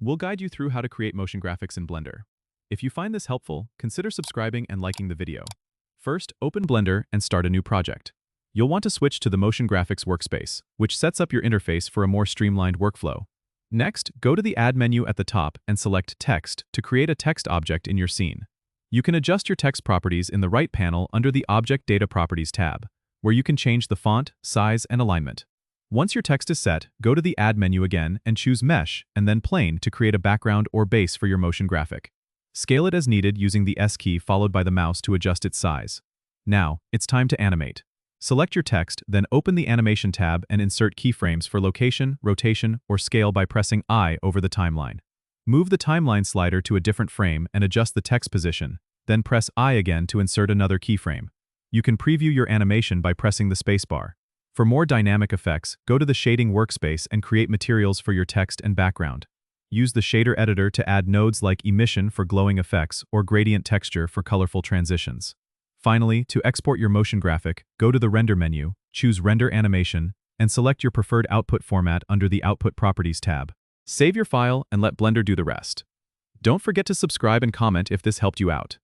We'll guide you through how to create motion graphics in Blender. If you find this helpful, consider subscribing and liking the video. First, open Blender and start a new project. You'll want to switch to the Motion Graphics workspace, which sets up your interface for a more streamlined workflow. Next, go to the Add menu at the top and select Text to create a text object in your scene. You can adjust your text properties in the right panel under the Object Data Properties tab, where you can change the font, size, and alignment. Once your text is set, go to the Add menu again and choose Mesh and then Plane to create a background or base for your motion graphic. Scale it as needed using the S key followed by the mouse to adjust its size. Now, it's time to animate. Select your text, then open the Animation tab and insert keyframes for location, rotation, or scale by pressing I over the timeline. Move the timeline slider to a different frame and adjust the text position, then press I again to insert another keyframe. You can preview your animation by pressing the spacebar. For more dynamic effects, go to the Shading workspace and create materials for your text and background. Use the shader editor to add nodes like emission for glowing effects or gradient texture for colorful transitions. Finally, to export your motion graphic, go to the Render menu, choose Render Animation, and select your preferred output format under the Output Properties tab. Save your file and let Blender do the rest. Don't forget to subscribe and comment if this helped you out.